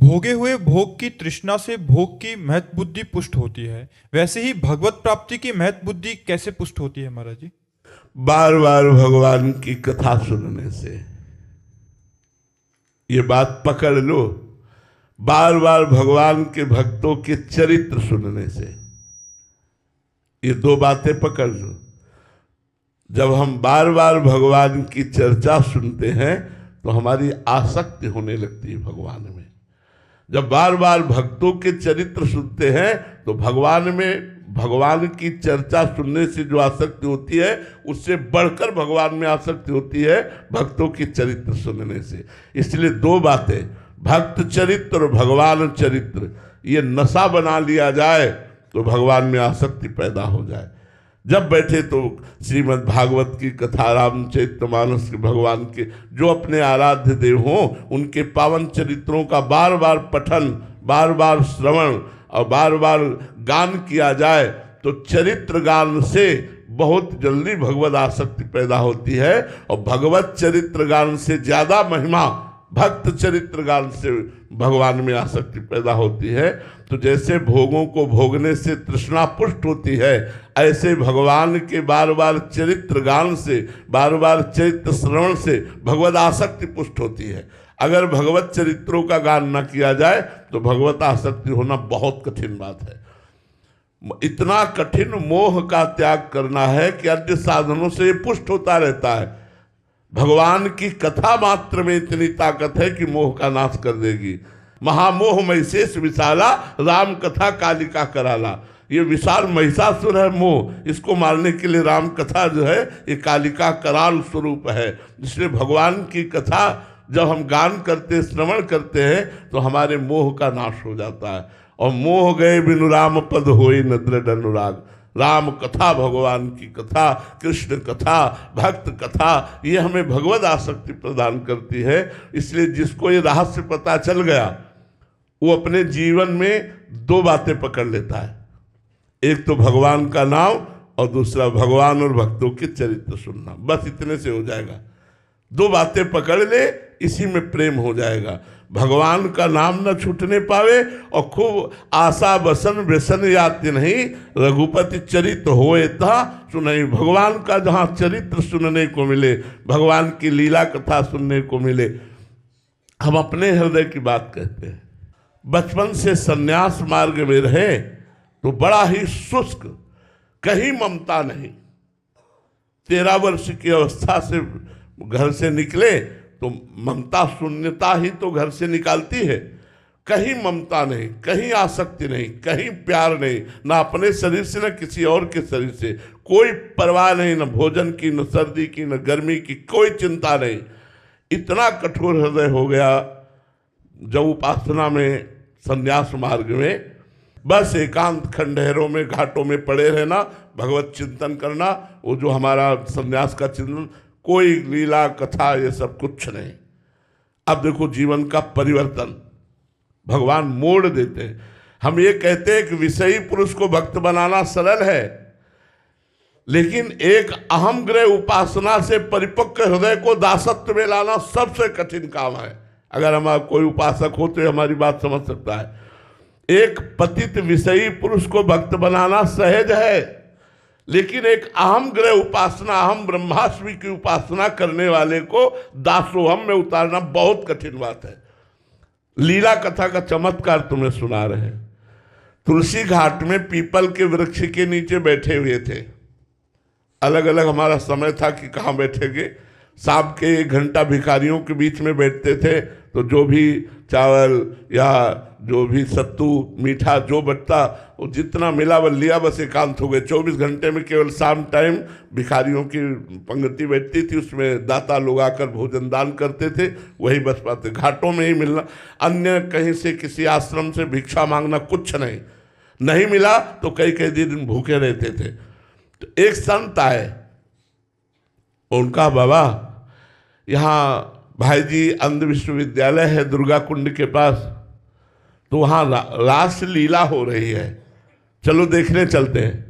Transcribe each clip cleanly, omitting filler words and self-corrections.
भोगे हुए भोग की तृष्णा से भोग की महत बुद्धि पुष्ट होती है। वैसे ही भगवत प्राप्ति की महत बुद्धि कैसे पुष्ट होती है महाराज जी? बार बार भगवान की कथा सुनने से। ये बात पकड़ लो, बार बार भगवान के भक्तों के चरित्र सुनने से। ये दो बातें पकड़ लो। जब हम बार बार भगवान की चर्चा सुनते हैं तो हमारी आसक्ति होने लगती है भगवान में। जब बार बार भक्तों के चरित्र सुनते हैं तो भगवान की चर्चा सुनने से जो आसक्ति होती है उससे बढ़कर भगवान में आसक्ति होती है भक्तों की चरित्र सुनने से। इसलिए दो बातें, भक्त चरित्र और भगवान चरित्र, ये नशा बना लिया जाए तो भगवान में आसक्ति पैदा हो जाए। जब बैठे तो श्रीमद् भागवत की कथा, रामचरितमानस के भगवान के जो अपने आराध्य देव हों उनके पावन चरित्रों का बार बार पठन, बार बार श्रवण और बार बार गान किया जाए तो चरित्र गान से बहुत जल्दी भगवत आसक्ति पैदा होती है। और भगवत चरित्र गान से ज़्यादा महिमा भक्त चरित्र गान से भगवान में आसक्ति पैदा होती है। तो जैसे भोगों को भोगने से तृष्णा पुष्ट होती है, ऐसे भगवान के बार बार चरित्र गान से, बार बार चरित्र श्रवण से भगवत आसक्ति पुष्ट होती है। अगर भगवत चरित्रों का गान न किया जाए तो भगवत आसक्ति होना बहुत कठिन बात है। इतना कठिन मोह का त्याग करना है कि अन्य साधनों से ये पुष्ट होता रहता है। भगवान की कथा मात्र में इतनी ताकत है कि मोह का नाश कर देगी। महामोह महिषेष विशाला, राम कथा कालिका कराला। ये विशाल महिषासुर है मोह, इसको मारने के लिए राम कथा जो है ये कालिका कराल स्वरूप है। इसलिए भगवान की कथा जब हम गान करते, श्रवण करते हैं तो हमारे मोह का नाश हो जाता है। और मोह गए बिनु राम पद होई न दृढ़ अनुराग। राम कथा, भगवान की कथा, कृष्ण कथा, भक्त कथा, ये हमें भगवत आसक्ति प्रदान करती है। इसलिए जिसको ये रहस्य पता चल गया वो अपने जीवन में दो बातें पकड़ लेता है, एक तो भगवान का नाम और दूसरा भगवान और भक्तों के चरित्र सुनना। बस इतने से हो जाएगा। दो बातें पकड़ ले, इसी में प्रेम हो जाएगा। भगवान का नाम न छूटने पावे और खूब आशा बसन व्यसन याति नहीं, रघुपति चरित्र होए था सुनई। भगवान का जहाँ चरित्र सुनने को मिले, भगवान की लीला कथा सुनने को मिले। हम अपने हृदय की बात कहते हैं। बचपन से सन्यास मार्ग में रहे तो बड़ा ही शुष्क, कहीं ममता नहीं। 13 वर्ष की अवस्था से घर से निकले तो ममता शून्यता ही तो घर से निकालती है। कहीं ममता नहीं, कहीं आसक्ति नहीं, कहीं प्यार नहीं, ना अपने शरीर से न किसी और के शरीर से। कोई परवाह नहीं, न भोजन की, न सर्दी की, न गर्मी की, कोई चिंता नहीं। इतना कठोर हृदय हो गया जब उपासना में, संन्यास मार्ग में बस एकांत खंडहरों में, घाटों में पड़े रहना, भगवत चिंतन करना। वो जो हमारा संन्यास का चिंतन, कोई लीला कथा ये सब कुछ नहीं। अब देखो जीवन का परिवर्तन भगवान मोड़ देते हैं। हम ये कहते हैं कि विषयी पुरुष को भक्त बनाना सरल है, लेकिन एक अहम ग्रह उपासना से परिपक्व हृदय को दासत्व में लाना सबसे कठिन काम है। अगर हमारा कोई उपासक हो तो हमारी बात समझ सकता है। एक पतित विषयी पुरुष को भक्त बनाना सहज है, लेकिन एक अहम ग्रह उपासना, अहम ब्रह्मास्मि की उपासना करने वाले को दासोहम में उतारना बहुत कठिन बात है। लीला कथा का चमत्कार तुम्हें सुना रहे हैं। तुलसी घाट में पीपल के वृक्ष के नीचे बैठे हुए थे। अलग अलग हमारा समय था कि कहाँ बैठेंगे। शाम के 1 घंटा भिखारियों के बीच में बैठते थे, तो जो भी चावल या जो भी सत्तू मीठा जो बचता वो जितना मिला वो लिया, बस एकांत हो गए। 24 घंटे में केवल शाम टाइम भिखारियों की पंक्ति बैठती थी, उसमें दाता लोग आकर भोजन दान करते थे, वही बच पाते। घाटों में ही मिलना, अन्य कहीं से किसी आश्रम से भिक्षा मांगना कुछ नहीं। नहीं मिला तो कई कई दिन भूखे रहते थे। तो एक संत आए, उनका बाबा यहाँ भाई जी अंध विश्वविद्यालय है दुर्गा कुंड के पास, तो वहाँ रास लीला हो रही है, चलो देखने चलते हैं।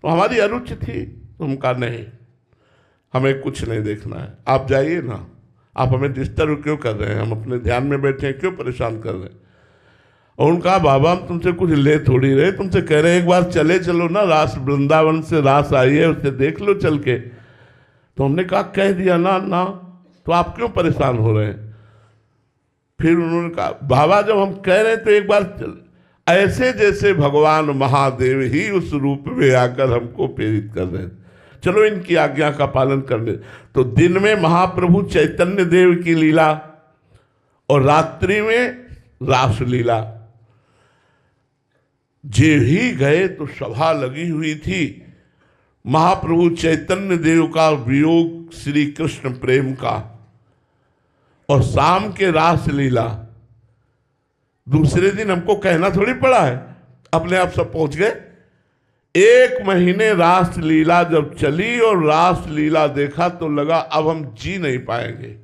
तो हमारी अरुचि थी, तो हम कहा नहीं, हमें कुछ नहीं देखना है, आप जाइए ना, आप हमें डिस्टर्ब क्यों कर रहे हैं, हम अपने ध्यान में बैठे हैं, क्यों परेशान कर रहे हैं। और उन्होंने कहा बाबा हम तुमसे कुछ ले थोड़ी रहे, तुमसे कह रहे हैं एक बार चले चलो ना, रास वृंदावन से रास आई है उसे देख लो चल के। तो हमने कहा कह दिया ना ना, तो आप क्यों परेशान हो रहे हैं। फिर उन्होंने कहा बाबा जब हम कह रहे हैं तो एक बार चल, ऐसे जैसे भगवान महादेव ही उस रूप में आकर हमको प्रेरित कर रहे हैं, चलो इनकी आज्ञा का पालन करने। तो दिन में महाप्रभु चैतन्य देव की लीला और रात्रि में रास लीला। जे ही गए तो सभा लगी हुई थी। महाप्रभु चैतन्य देव का वियोग श्री कृष्ण प्रेम का, और शाम के रास लीला। दूसरे दिन हमको कहना थोड़ी पड़ा है, अपने आप सब पहुंच गए। 1 महीने रास लीला जब चली और रास लीला देखा तो लगा अब हम जी नहीं पाएंगे।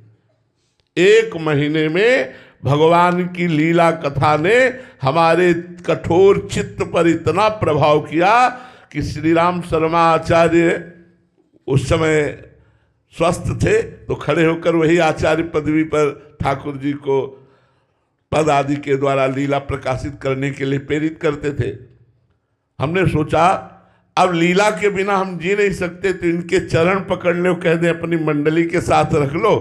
1 महीने में भगवान की लीला कथा ने हमारे कठोर चित्त पर इतना प्रभाव किया कि श्री राम शर्मा आचार्य उस समय स्वस्थ थे तो खड़े होकर वही आचार्य पदवी पर ठाकुर जी को पद आदि के द्वारा लीला प्रकाशित करने के लिए प्रेरित करते थे। हमने सोचा अब लीला के बिना हम जी नहीं सकते, तो इनके चरण पकड़ लो, कह दें अपनी मंडली के साथ रख लो,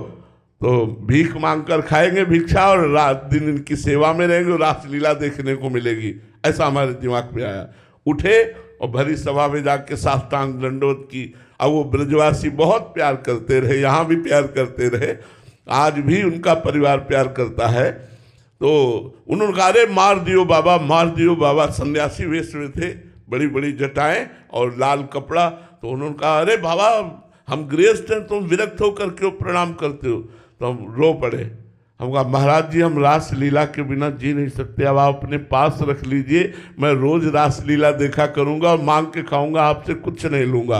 तो भीख मांगकर खाएंगे भिक्षा और रात दिन इनकी सेवा में रहेंगे और रासलीला देखने को मिलेगी। ऐसा हमारे दिमाग में आया। उठे और भरी सभा में जाके साष्टांग दंडोत की। अब वो ब्रजवासी बहुत प्यार करते रहे, यहाँ भी प्यार करते रहे, आज भी उनका परिवार प्यार करता है। तो उन्होंने कहा अरे मार दियो बाबा, मार दियो बाबा। सन्यासी वेश में थे, बड़ी बड़ी जटाएं और लाल कपड़ा। तो उन्होंने कहा अरे बाबा हम गृहस्थ हैं, तुम विरक्त होकर क्यों प्रणाम करते हो। तो हम रो पड़े। हम कहा महाराज जी हम रास लीला के बिना जी नहीं सकते, अब आप अपने पास रख लीजिए, मैं रोज रास लीला देखा करूंगा और मांग के खाऊंगा, आपसे कुछ नहीं लूंगा।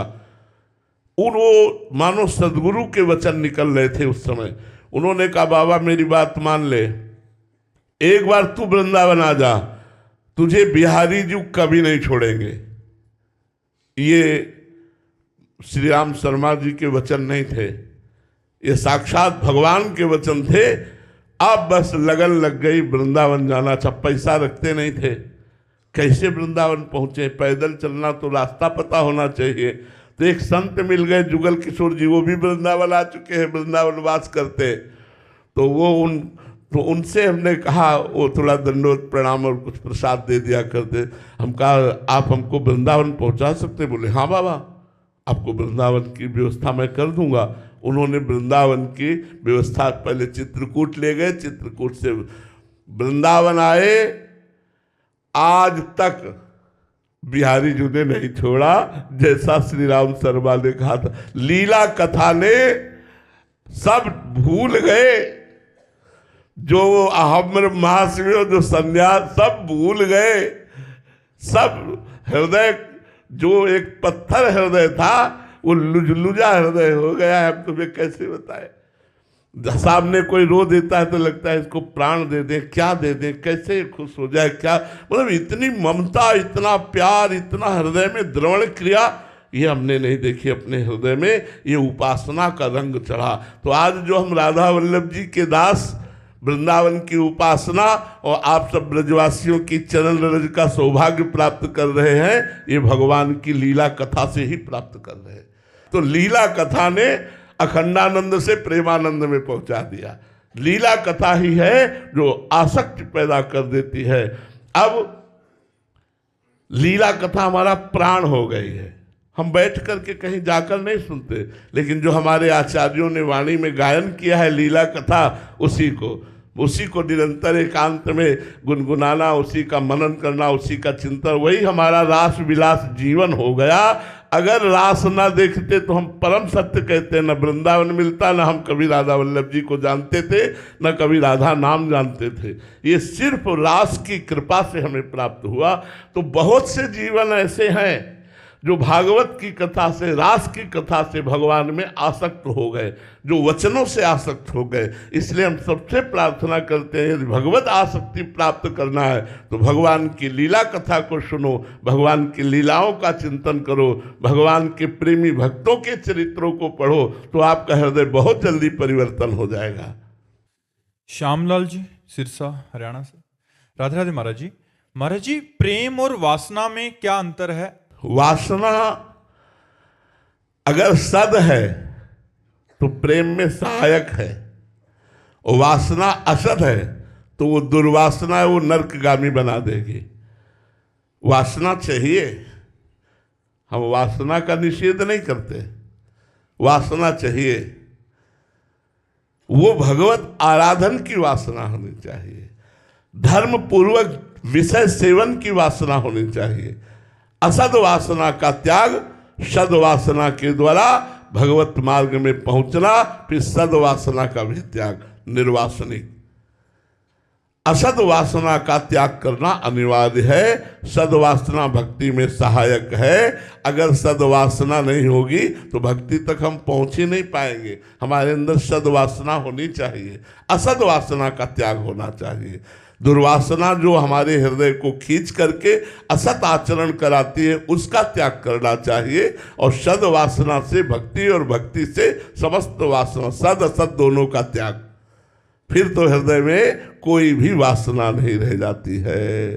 वो मानो सदगुरु के वचन निकल रहे थे उस समय। उन्होंने कहा बाबा मेरी बात मान ले, एक बार तू वृंदावन आ जा, तुझे बिहारी जी कभी नहीं छोड़ेंगे। ये श्री राम शर्मा जी के वचन नहीं थे, ये साक्षात भगवान के वचन थे। अब बस लगन लग गई वृंदावन जाना। अच्छा पैसा रखते नहीं थे, कैसे वृंदावन पहुंचे, पैदल चलना तो रास्ता पता होना चाहिए। तो एक संत मिल गए जुगल किशोर जी, वो भी वृंदावन आ चुके हैं, वृंदावन वास करते। तो उनसे हमने कहा, वो थोड़ा दंडोत प्रणाम और कुछ प्रसाद दे दिया करते। हम कहा आप हमको वृंदावन पहुंचा सकते। बोले हाँ बाबा आपको वृंदावन की व्यवस्था मैं कर दूंगा। उन्होंने वृंदावन की व्यवस्था, पहले चित्रकूट ले गए, चित्रकूट से वृंदावन आए। आज तक बिहारी जी ने नहीं छोड़ा, जैसा श्री राम शर्मा ने कहा था। लीला कथा ने सब भूल गए, जो अहम महाशिव जो संन्यास सब भूल गए। सब हृदय जो एक पत्थर हृदय था वो लुजलुजा हृदय हो गया है। हम तुम्हें कैसे बताएं, सामने कोई रो देता है तो लगता है इसको प्राण दे दें, क्या दे दें, कैसे खुश हो जाए, क्या मतलब इतनी ममता, इतना प्यार, इतना हृदय में द्रवण क्रिया ये हमने नहीं देखी अपने हृदय में। ये उपासना का रंग चढ़ा। तो आज जो हम राधा वल्लभ जी के दास वृंदावन की उपासना और आप सब ब्रजवासियों की चरण रज का सौभाग्य प्राप्त कर रहे हैं, ये भगवान की लीला कथा से ही प्राप्त कर रहे हैं। तो लीला कथा ने अखंडानंद से प्रेमानंद में पहुंचा दिया। लीला कथा ही है जो आसक्ति पैदा कर देती है। अब लीला कथा हमारा प्राण हो गई है। हम बैठ करके कहीं जाकर नहीं सुनते, लेकिन जो हमारे आचार्यों ने वाणी में गायन किया है लीला कथा, उसी को निरंतर एकांत में गुनगुनाना, उसी का मनन करना, उसी का चिंतन, वही हमारा रास विलास जीवन हो गया। अगर रास ना देखते तो हम परम सत्य कहते, न वृंदावन मिलता, न हम कभी राधा वल्लभ जी को जानते थे, न कभी राधा नाम जानते थे। ये सिर्फ रास की कृपा से हमें प्राप्त हुआ। तो बहुत से जीवन ऐसे हैं जो भागवत की कथा से, रास की कथा से भगवान में आसक्त हो गए, जो वचनों से आसक्त हो गए। इसलिए हम सबसे प्रार्थना करते हैं, यदि भगवत आसक्ति प्राप्त करना है तो भगवान की लीला कथा को सुनो, भगवान की लीलाओं का चिंतन करो, भगवान के प्रेमी भक्तों के चरित्रों को पढ़ो, तो आपका हृदय बहुत जल्दी परिवर्तन हो जाएगा। श्यामलाल जी सिरसा हरियाणा से। राधे राधे महाराज जी। महाराज जी, प्रेम और वासना में क्या अंतर है? वासना अगर सद है तो प्रेम में सहायक है, और वासना असद है तो वो दुर्वासना है, वो नरकगामी बना देगी। वासना चाहिए, हम वासना का निषेध नहीं करते, वासना चाहिए। वो भगवत आराधन की वासना होनी चाहिए, धर्म पूर्वक विषय सेवन की वासना होनी चाहिए। असद वासना का त्याग, सद वासना के द्वारा भगवत मार्ग में पहुंचना, फिर सद वासना का भी त्याग, निर्वासनिक। असद वासना का त्याग करना अनिवार्य है। सद वासना भक्ति में सहायक है। अगर सद वासना नहीं होगी तो भक्ति तक हम पहुंच ही नहीं पाएंगे। हमारे अंदर सद वासना होनी चाहिए, असद वासना का त्याग होना चाहिए। दुर्वासना जो हमारे हृदय को खींच करके असत आचरण कराती है, उसका त्याग करना चाहिए। और सद वासना से भक्ति, और भक्ति से समस्त वासना, सद असत दोनों का त्याग, फिर तो हृदय में कोई भी वासना नहीं रह जाती है।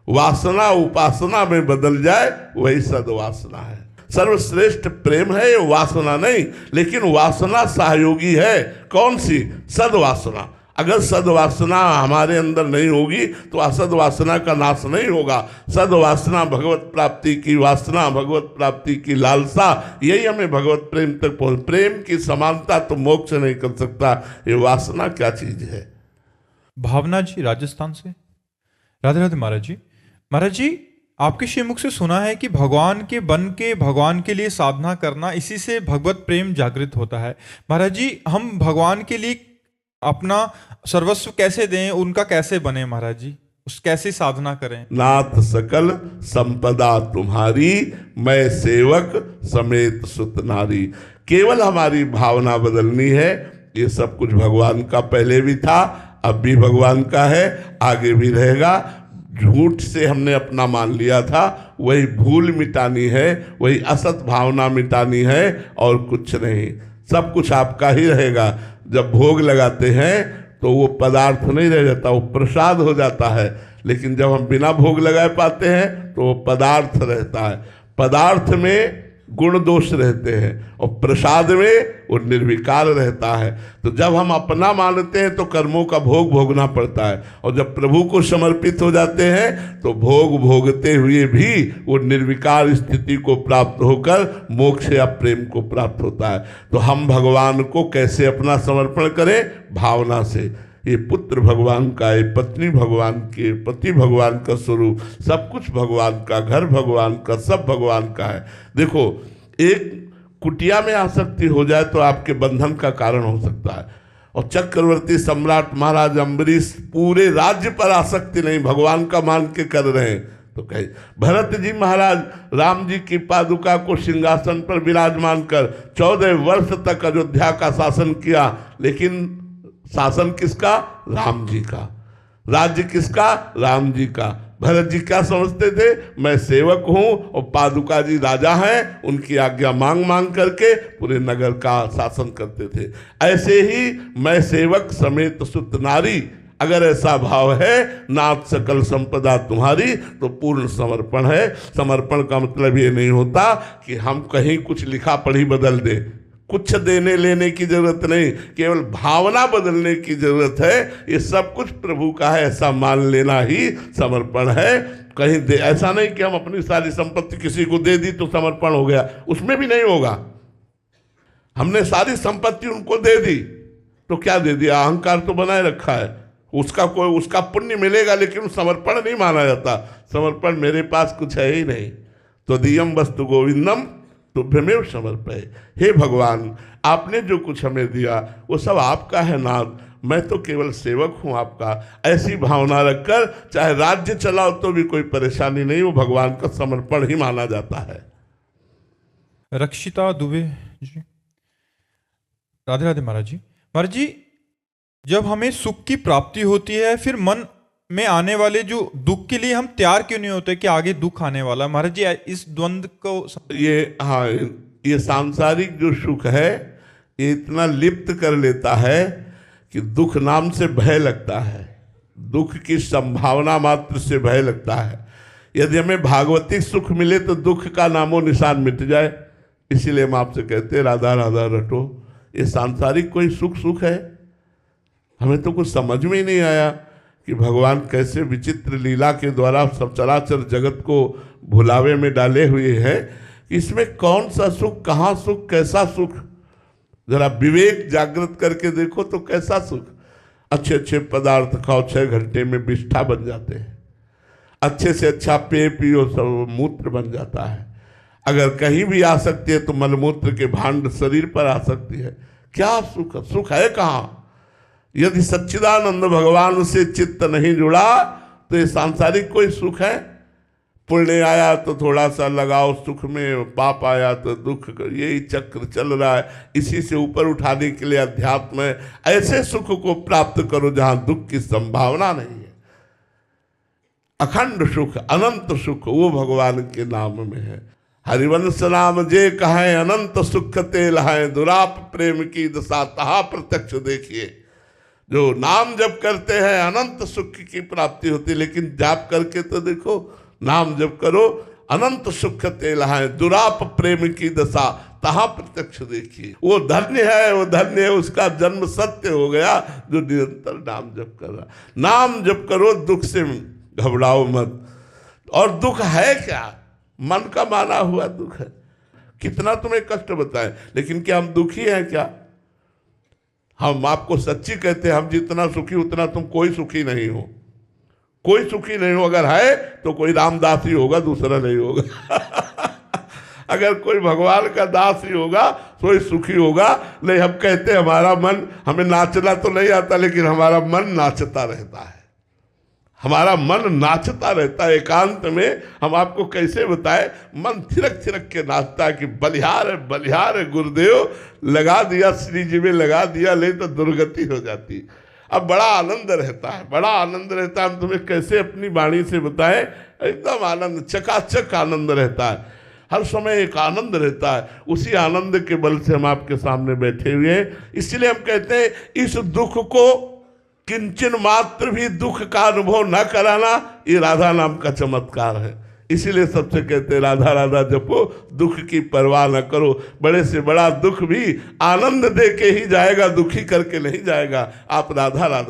वासना उपासना में बदल जाए, वही सदवासना है। सर्वश्रेष्ठ प्रेम है, ये वासना नहीं, लेकिन वासना सहयोगी है। कौन सी? सदवासना। अगर सदवासना हमारे अंदर नहीं होगी तो असद वासना का नाश नहीं होगा। सदवासना भगवत प्राप्ति की वासना, भगवत प्राप्ति की लालसा, यही हमें भगवत प्रेम तक पहुंच। प्रेम की समानता तो मोक्ष नहीं कर सकता। ये वासना क्या चीज है? भावना जी राजस्थान से। राधे राधे महाराज जी। महाराज जी, आपके श्रीमुख से सुना है कि भगवान के बन के भगवान के लिए साधना करना, इसी से भगवत प्रेम जागृत होता है। महाराज जी, हम भगवान के लिए अपना सर्वस्व कैसे दें, उनका कैसे बने महाराज जी? उस कैसे साधना करें? नाथ सकल संपदा तुम्हारी, मैं सेवक समेत सुत नारी। केवल हमारी भावना बदलनी है। ये सब कुछ भगवान का पहले भी था, अब भी भगवान का है, आगे भी रहेगा। झूठ से हमने अपना मान लिया था, वही भूल मिटानी है, वही असत भावना मिटानी है, और कुछ नहीं। सब कुछ आपका ही रहेगा। जब भोग लगाते हैं तो वो पदार्थ नहीं रह जाता, वो प्रसाद हो जाता है। लेकिन जब हम बिना भोग लगाए पाते हैं तो वो पदार्थ रहता है। पदार्थ में गुण दोष रहते हैं, और प्रसाद में वो निर्विकार रहता है। तो जब हम अपना मानते हैं तो कर्मों का भोग भोगना पड़ता है, और जब प्रभु को समर्पित हो जाते हैं तो भोग भोगते हुए भी वो निर्विकार स्थिति को प्राप्त होकर मोक्ष या प्रेम को प्राप्त होता है। तो हम भगवान को कैसे अपना समर्पण करें? भावना से। ये पुत्र भगवान का, ये पत्नी भगवान की, पति भगवान का स्वरूप, सब कुछ भगवान का, घर भगवान का, सब भगवान का है। देखो, एक कुटिया में आसक्ति हो जाए तो आपके बंधन का कारण हो सकता है। और चक्रवर्ती सम्राट महाराज अम्बरीश पूरे राज्य पर आसक्ति नहीं, भगवान का मान के कर रहे हैं। तो कहे भरत जी महाराज राम जी की पादुका को सिंहासन पर विराजमान कर 14 वर्ष तक अयोध्या का शासन किया, लेकिन शासन किसका? राम जी का। राज्य किसका? राम जी का। भरत जी क्या समझते थे? मैं सेवक हूं और पादुका जी राजा हैं, उनकी आज्ञा मांग मांग करके पूरे नगर का शासन करते थे। ऐसे ही मैं सेवक समेत सुत नारी, अगर ऐसा भाव है, नाथ सकल संपदा तुम्हारी, तो पूर्ण समर्पण है। समर्पण का मतलब ये नहीं होता कि हम कहीं कुछ लिखा पढ़ी बदल दें। कुछ देने लेने की जरूरत नहीं, केवल भावना बदलने की जरूरत है। ये सब कुछ प्रभु का है, ऐसा मान लेना ही समर्पण है। कहीं ऐसा नहीं कि हम अपनी सारी संपत्ति किसी को दे दी तो समर्पण हो गया, उसमें भी नहीं होगा। हमने सारी संपत्ति उनको दे दी तो क्या दे दिया? अहंकार तो बनाए रखा है। उसका पुण्य मिलेगा, लेकिन समर्पण नहीं माना जाता। समर्पण मेरे पास कुछ है ही नहीं, तो दियम वस्तु गोविंदम तुभ्यमेव समर्पय। हे भगवान, आपने जो कुछ हमें दिया वो सब आपका है नाथ, मैं तो केवल सेवक हूँ आपका। ऐसी भावना रखकर चाहे राज्य चलाओ तो भी कोई परेशानी नहीं, वो भगवान का समर्पण ही माना जाता है। रक्षिता दुबे जी। राधे राधे महाराज जी। महाराज जी, जब हमें सुख की प्राप्ति होती है, फिर मन में आने वाले जो दुख के लिए हम तैयार क्यों नहीं होते कि आगे दुख आने वाला है? महाराज जी, इस द्वंद्व को ये, हाँ, ये सांसारिक जो सुख है ये इतना लिप्त कर लेता है कि दुख नाम से भय लगता है, दुख की संभावना मात्र से भय लगता है। यदि हमें भागवतिक सुख मिले तो दुख का नामो निशान मिट जाए। इसीलिए हम आपसे कहते हैं राधा राधा रटो। ये सांसारिक कोई सुख है? हमें तो कुछ समझ में ही नहीं आया कि भगवान कैसे विचित्र लीला के द्वारा सब चराचर जगत को भुलावे में डाले हुए हैं। इसमें कौन सा सुख, कहाँ सुख, कैसा सुख? जरा विवेक जागृत करके देखो तो कैसा सुख। अच्छे अच्छे पदार्थ खाओ, 6 घंटे में विष्ठा बन जाते हैं। अच्छे से अच्छा पेय पियो, सब मूत्र बन जाता है। अगर कहीं भी आ सकती है तो मलमूत्र के भांड शरीर पर आ सकती है। क्या सुख? सुख है कहाँ? यदि सच्चिदानंद भगवान से चित्त नहीं जुड़ा तो ये सांसारिक कोई सुख है? पुण्य आया तो थोड़ा सा लगाओ सुख में, पाप आया तो दुख, यही चक्र चल रहा है। इसी से ऊपर उठाने के लिए अध्यात्म है। ऐसे सुख को प्राप्त करो जहां दुख की संभावना नहीं है। अखंड सुख, अनंत सुख वो भगवान के नाम में है। हरिवंश नाम जे कहें अनंत सुख ते लहाएं, दुराप प्रेम की दशा तहा प्रत्यक्ष देखिए। जो नाम जप करते हैं अनंत सुख की प्राप्ति होती है, लेकिन जाप करके तो देखो, नाम जप करो, अनंत सुख ते लहाएं, दुराप प्रेम की दशा तहा प्रत्यक्ष देखिए। वो धन्य है, वो धन्य है, उसका जन्म सत्य हो गया जो निरंतर नाम जप कर रहा। नाम जप करो, दुख से घबराओ मत। और दुख है क्या? मन का माना हुआ दुख है। कितना तुम्हें कष्ट बताएं, लेकिन क्या हम दुखी हैं क्या? हम आपको सच्ची कहते हैं, हम जितना सुखी उतना तुम कोई सुखी नहीं हो। कोई सुखी नहीं हो। अगर है तो कोई रामदास ही होगा, दूसरा नहीं होगा। अगर कोई भगवान का दास ही होगा तो ही सुखी होगा। नहीं, हम कहते हैं हमारा मन, हमें नाचना तो नहीं आता लेकिन हमारा मन नाचता रहता है। हमारा मन नाचता रहता है एकांत में। हम आपको कैसे बताएं, मन थिरक थिरक के नाचता है कि बलिहार है गुरुदेव, लगा दिया श्री जी में, लगा दिया, ले तो दुर्गति हो जाती। अब बड़ा आनंद रहता है, बड़ा आनंद रहता है। हम तुम्हें कैसे अपनी वाणी से बताएं, एकदम आनंद, चकाचक आनंद रहता है। हर समय एक आनंद रहता है। उसी आनंद के बल से हम आपके सामने बैठे हुए हैं। इसलिए हम कहते हैं इस दुख को किंचन मात्र भी दुख का अनुभव न कराना, ये राधा नाम का चमत्कार है। इसीलिए सबसे कहते हैं राधा राधा जपो, दुख की परवाह न करो। बड़े से बड़ा दुख भी आनंद दे के ही जाएगा, दुखी करके नहीं जाएगा। आप राधा राधा